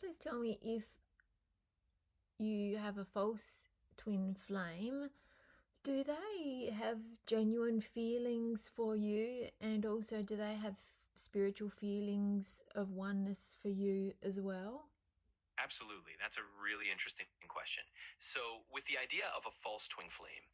Please tell me, if you have a false twin flame, do they have genuine feelings for you, and also do they have spiritual feelings of oneness for you as well? Absolutely. That's a really interesting question. So, with the idea of a false twin flame,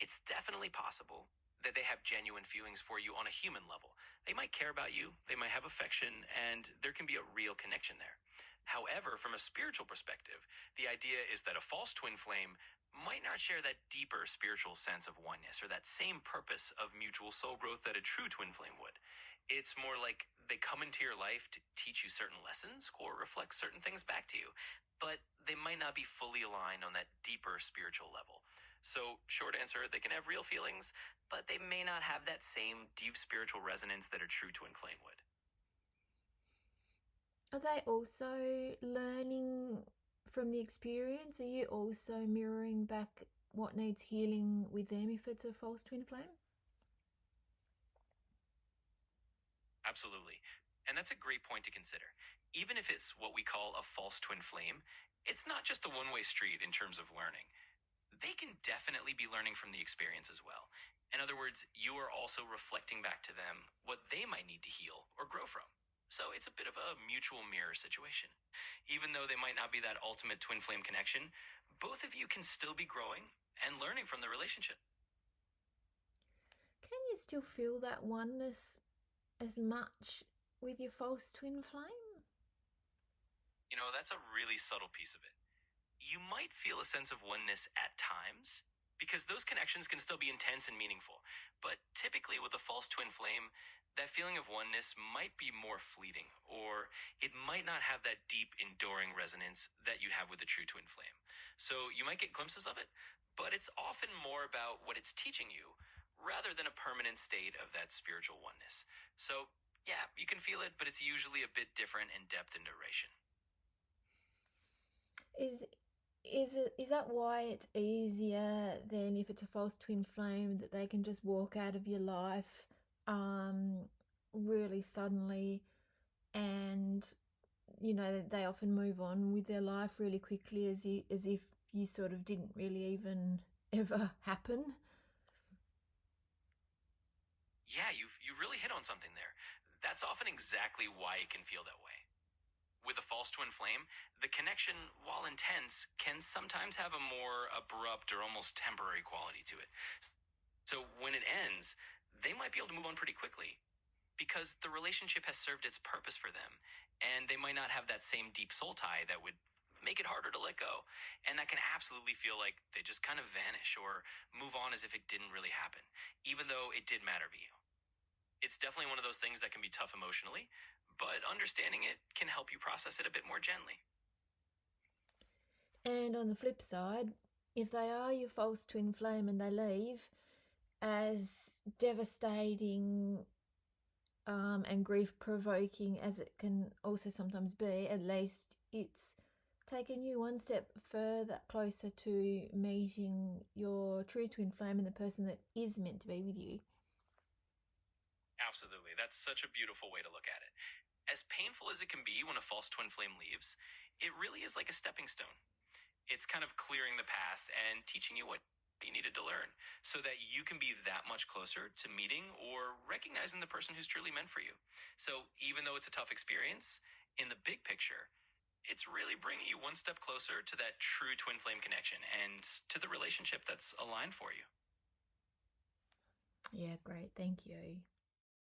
it's definitely possible that they have genuine feelings for you on a human level. They might care about you, they might have affection, and there can be a real connection there. However, from a spiritual perspective, the idea is that a false twin flame might not share that deeper spiritual sense of oneness or that same purpose of mutual soul growth that a true twin flame would. It's more like they come into your life to teach you certain lessons or reflect certain things back to you, but they might not be fully aligned on that deeper spiritual level. So, short answer, they can have real feelings, but they may not have that same deep spiritual resonance that a true twin flame would. Are they also learning from the experience? Are you also mirroring back what needs healing with them if it's a false twin flame? Absolutely. And that's a great point to consider. Even if it's what we call a false twin flame, it's not just a one-way street in terms of learning. They can definitely be learning from the experience as well. In other words, you are also reflecting back to them what they might need to heal or grow from. So it's a bit of a mutual mirror situation. Even though they might not be that ultimate twin flame connection, both of you can still be growing and learning from the relationship. Can you still feel that oneness as much with your false twin flame? That's a really subtle piece of it. You might feel a sense of oneness at times because those connections can still be intense and meaningful. But typically, with a false twin flame, that feeling of oneness might be more fleeting, or it might not have that deep, enduring resonance that you have with a true twin flame. So you might get glimpses of it, but it's often more about what it's teaching you rather than a permanent state of that spiritual oneness. So, yeah, you can feel it, but it's usually a bit different in depth and duration. Is is that why it's easier than if it's a false twin flame that they can just walk out of your life um really suddenly, and they often move on with their life really quickly, as if you sort of didn't really even ever happen? Yeah, you really hit on something there. That's often exactly why it can feel that way. With a false twin flame, the connection, while intense, can sometimes have a more abrupt or almost temporary quality to it. So when it ends, they might be able to move on pretty quickly because the relationship has served its purpose for them, and they might not have that same deep soul tie that would make it harder to let go. And that can absolutely feel like they just kind of vanish or move on as if it didn't really happen, even though it did matter to you. It's definitely one of those things that can be tough emotionally, but understanding it can help you process it a bit more gently. And on the flip side, if they are your false twin flame and they leave, as devastating and grief provoking as it can also sometimes be, at least it's taken you one step further closer to meeting your true twin flame and the person that is meant to be with you. Absolutely. That's such a beautiful way to look at it. As painful as it can be when a false twin flame leaves, it really is like a stepping stone. It's kind of clearing the path and teaching you what you needed to learn so that you can be that much closer to meeting or recognizing the person who's truly meant for you. So even though it's a tough experience, in the big picture, it's really bringing you one step closer to that true twin flame connection and to the relationship that's aligned for you. Yeah, great. Thank you.